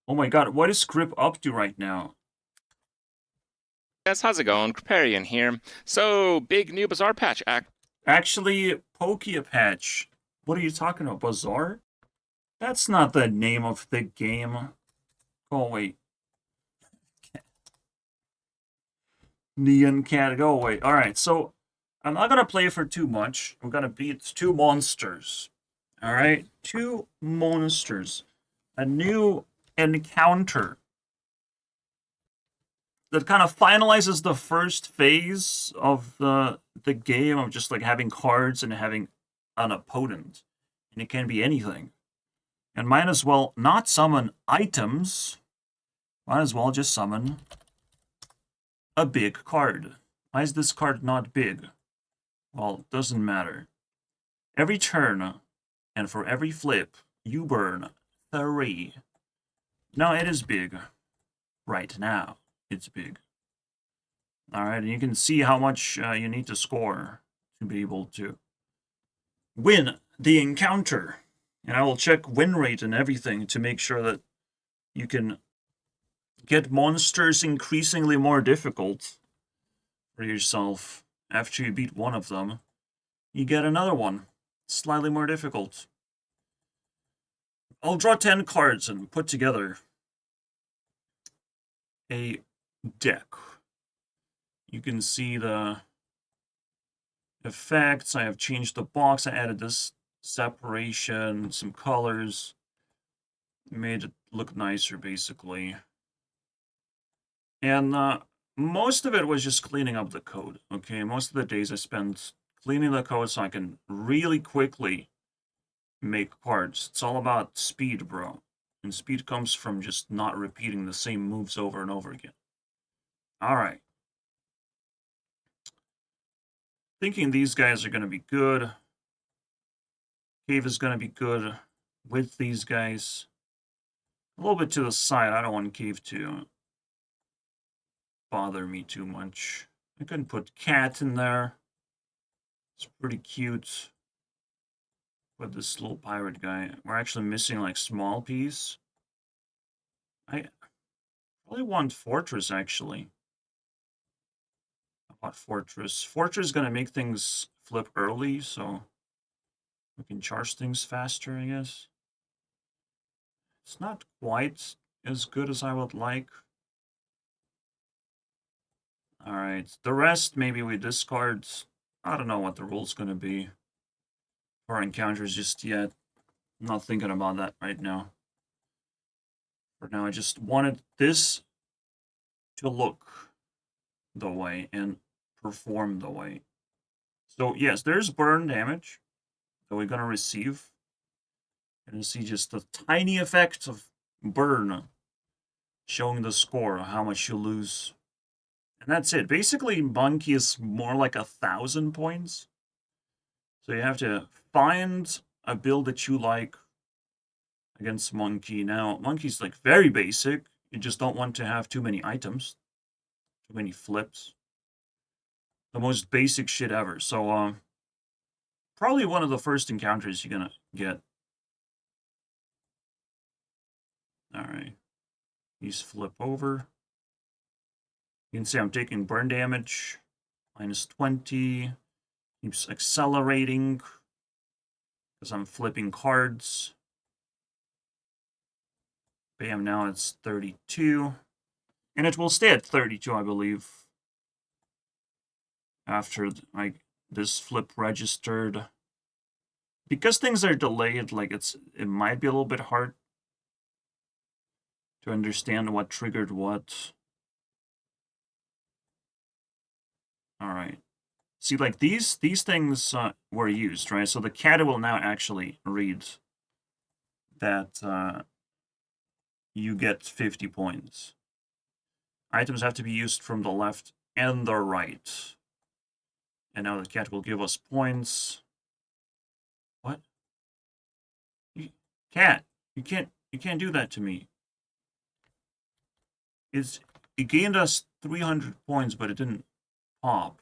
Oh my god, what is Grip up to right now? Yes, how's it going? Kriparian here. So, big new Bazaar patch. Actually, POKIA patch. What are you talking about? Bazaar? That's not the name of the game. Oh wait. Neon Cat, go away. Alright, so I'm not gonna play for too much. I'm gonna beat two monsters. Alright? Two monsters. A new encounter that kind of finalizes the first phase of the game of just like having cards and having an opponent. And it can be anything. And might as well not summon items. Might as well just summon a big card. Why is this card not big? Well, doesn't matter. Every turn, and for every flip, you burn 3. Now it is big. Right now, it's big. Alright, and you can see how much you need to score to be able to win the encounter. And I will check win rate and everything to make sure that you can get monsters increasingly more difficult for yourself. After you beat one of them, you get another one, slightly more difficult. I'll draw 10 cards and put together a deck. You can see the effects. I have changed the box. I added this separation, some colors, made it look nicer, basically. And most of it was just cleaning up the code, okay? Most of the days I spent cleaning the code so I can really quickly make cards. It's all about speed, bro. And speed comes from just not repeating the same moves over and over again. Alright. Thinking these guys are going to be good. Cave is going to be good with these guys. A little bit to the side. I don't want Cave to bother me too much. I can put Cat in there. It's pretty cute. Put this little pirate guy. We're actually missing like small piece. I probably want Fortress actually. I want Fortress. Fortress is gonna make things flip early, so we can charge things faster, I guess. It's not quite as good as I would like. Alright, the rest maybe we discard. I don't know what the rule's gonna be for encounters just yet. I'm not thinking about that right now. For now, I just wanted this to look the way and perform the way. So yes, there's burn damage that we're gonna receive. You're gonna see just the tiny effect of burn showing the score, how much you lose. And that's it. Basically, Monkey is more like 1,000 points. So you have to find a build that you like against Monkey. Now, Monkey's like very basic. You just don't want to have too many items, too many flips. The most basic shit ever. So, probably one of the first encounters you're gonna get. Alright. These flip over. You can see I'm taking burn damage. Minus 20. Keeps accelerating. Because I'm flipping cards. Bam, now it's 32. And it will stay at 32, I believe. After this flip registered. Because things are delayed, like it might be a little bit hard to understand what triggered what. Alright. See, like, these things were used, right? So the cat will now actually read that you get 50 points. Items have to be used from the left and the right. And now the cat will give us points. What? Cat, you can't do that to me. It gained us 300 points, but it didn't pop.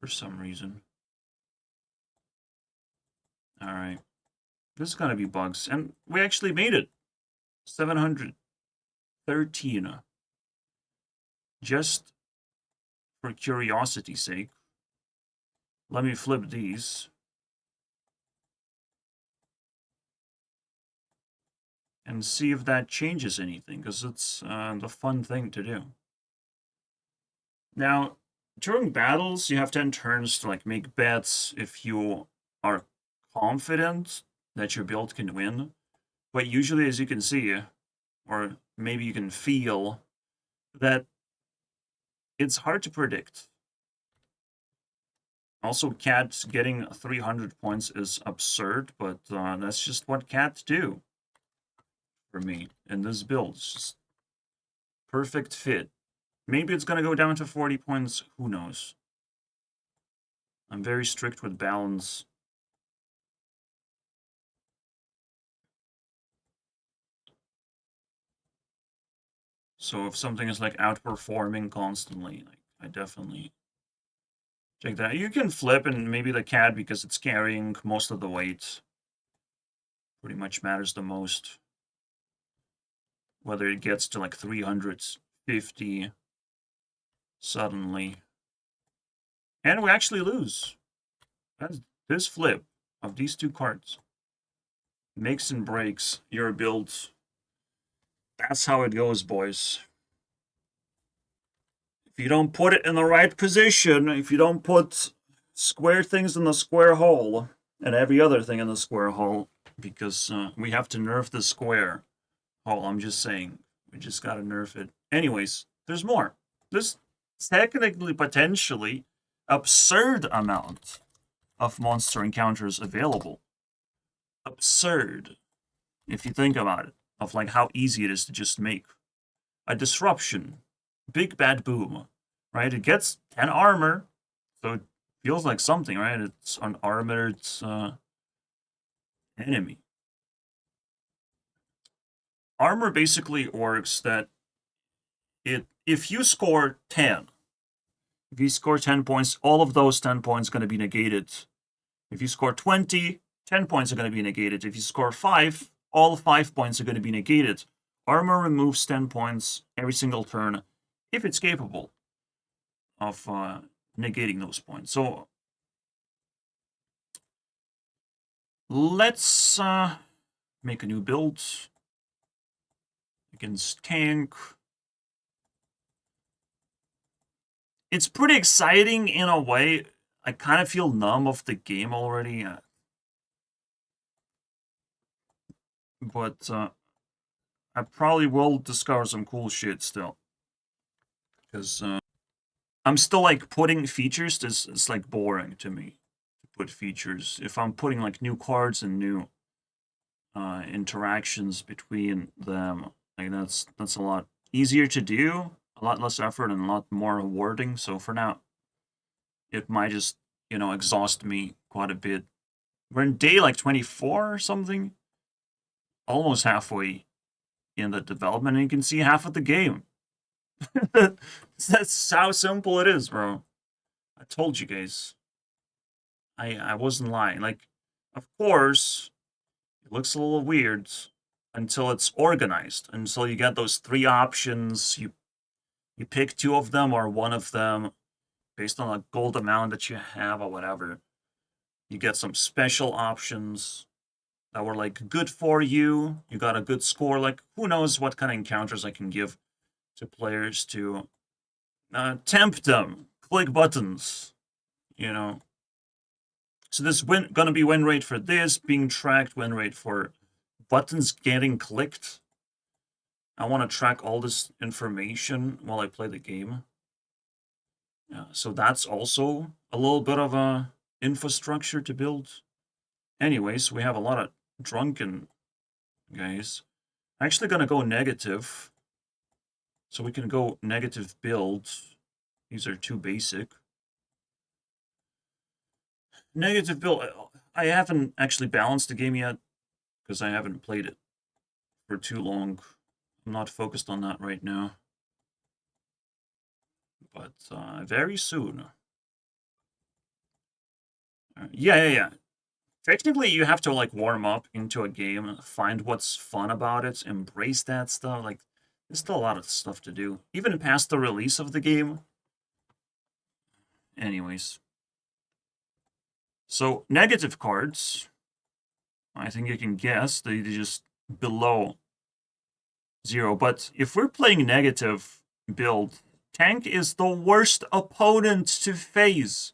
For some reason. Alright. This is gonna be bugs. And we actually made it. 713. Just for curiosity's sake, let me flip these. And see if that changes anything, because it's the fun thing to do. Now, during battles, you have 10 turns to like make bets if you are confident that your build can win. But usually, as you can see, or maybe you can feel, that it's hard to predict. Also, cats getting 300 points is absurd, but that's just what cats do for me in this build. It's just perfect fit. Maybe it's going to go down to 40 points. Who knows? I'm very strict with balance. So if something is like outperforming constantly, like I definitely check that. You can flip and maybe the cat because it's carrying most of the weight. Pretty much matters the most. Whether it gets to like 350 suddenly. And we actually lose. That's this flip of these two cards makes and breaks your build. That's how it goes, boys. If you don't put it in the right position, if you don't put square things in the square hole, and every other thing in the square hole, because we have to nerf the square hole, I'm just saying. We just gotta nerf it. Anyways, there's more. There's technically, potentially, absurd amount of monster encounters available. Absurd. If you think about it. Of like how easy it is to just make a disruption. Big bad boom. Right? It gets 10 armor. So it feels like something, right? It's an armored enemy. Armor basically works that if you score 10, if you score 10 points, all of those 10 points are going to be negated. If you score 20, 10 points are going to be negated. If you score 5, all 5 points are going to be negated. Armor removes 10 points every single turn if it's capable of negating those points. So let's make a new build against tank. It's pretty exciting in a way. I kind of feel numb of the game already. But I probably will discover some cool shit still. Because I'm still like putting features. It's like boring to me to put features. If I'm putting like new cards and new interactions between them, like that's a lot easier to do, a lot less effort, and a lot more rewarding. So for now, it might just exhaust me quite a bit. We're in day like 24 or something, almost halfway in the development, and you can see half of the game. That's how simple it is, bro. I told you guys. I wasn't lying. Like, of course, it looks a little weird until it's organized. Until you get those 3 options. You pick 2 of them or 1 of them based on the gold amount that you have or whatever. You get some special options that were like good for you. You got a good score. Like, who knows what kind of encounters I can give to players to tempt them, click buttons, So this gonna be win rate for this, being tracked, win rate for buttons getting clicked. I want to track all this information while I play the game. So that's also a little bit of a infrastructure to build. Anyways, we have a lot of drunken guys. Actually gonna go negative. So we can go negative build. These are too basic. Negative build. I haven't actually balanced the game yet because I haven't played it for too long. I'm not focused on that right now. But very soon. Yeah. Technically, you have to like warm up into a game, find what's fun about it, embrace that stuff. Like, there's still a lot of stuff to do, even past the release of the game. Anyways, so negative cards, I think you can guess they're just below 0. But if we're playing negative build, tank is the worst opponent to face.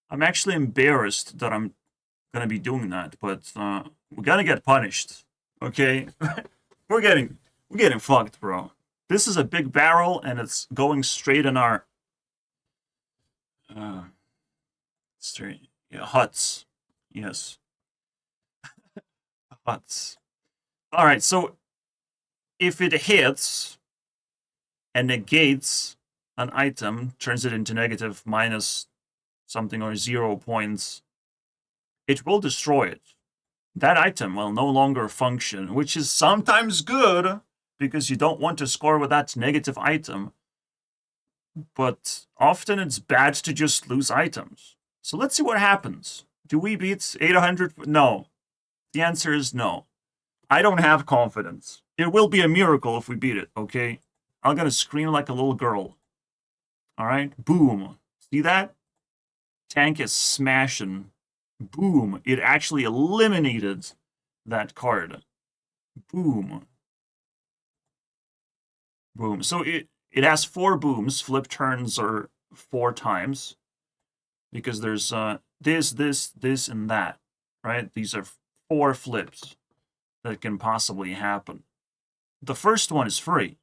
I'm actually embarrassed that I'm gonna be doing that, but we're gonna get punished. Okay, we're getting fucked, bro. This is a big barrel, and it's going straight in our straight huts. Yes, huts. All right, so if it hits and negates an item, turns it into negative minus something or 0 points, it will destroy it. That item will no longer function, which is sometimes good because you don't want to score with that negative item. But often it's bad to just lose items. So let's see what happens. Do we beat 800? No. The answer is no. I don't have confidence. It will be a miracle if we beat it, okay? I'm gonna scream like a little girl. Alright? Boom. See that? Tank is smashing. Boom. It actually eliminated that card. Boom. Boom. So it has 4 booms. Flip turns are 4 times. Because there's this, and that. Right? These are 4 flips that can possibly happen. The first one is free.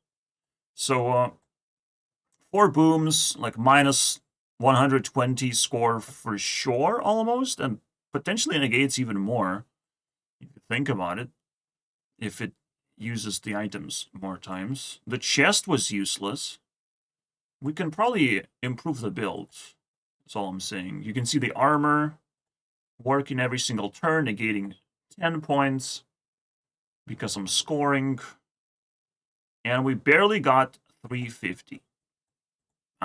So 4 booms, like minus 120 score for sure, almost, and potentially negates even more, if you think about it, if it uses the items more times. The chest was useless. We can probably improve the build, that's all I'm saying. You can see the armor working every single turn, negating 10 points because I'm scoring. And we barely got 350.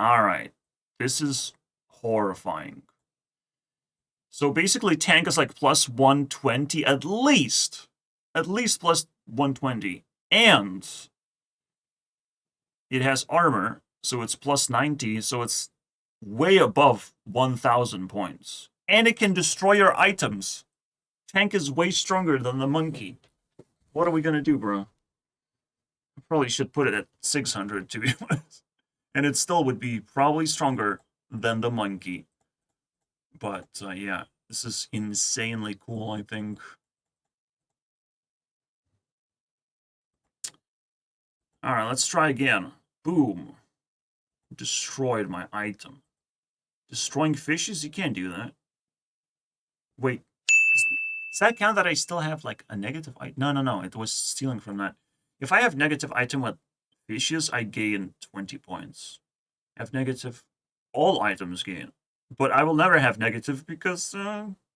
Alright, this is horrifying. So basically tank is like plus 120 at least plus 120. And it has armor, so it's plus 90, so it's way above 1,000 points. And it can destroy your items. Tank is way stronger than the monkey. What are we gonna do, bro? I probably should put it at 600, to be honest. And it still would be probably stronger than the monkey. But, yeah, this is insanely cool, I think. Alright, let's try again. Boom. Destroyed my item. Destroying fishes? You can't do that. Wait. Does that count that I still have, like, a negative item? No. It was stealing from that. If I have negative item with fishes, I gain 20 points. Have negative, all items gain. But I will never have negative because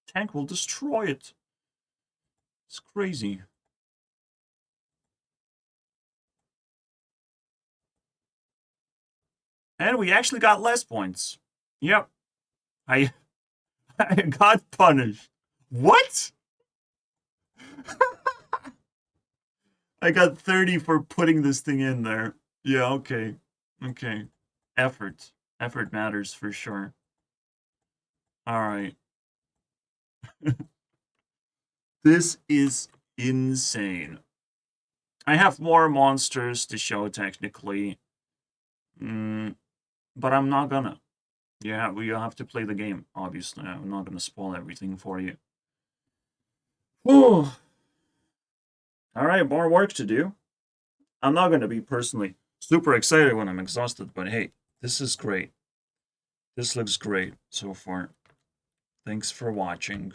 tank will destroy it. It's crazy. And we actually got less points. Yep. I got punished. What? I got 30 for putting this thing in there. Yeah, okay. Okay. Effort. Effort matters for sure. Alright. This is insane. I have more monsters to show technically. But I'm not gonna. Yeah, we have to play the game, obviously. I'm not gonna spoil everything for you. Whew. Alright, more work to do. I'm not gonna be personally super excited when I'm exhausted, but hey, this is great. This looks great so far. Thanks for watching.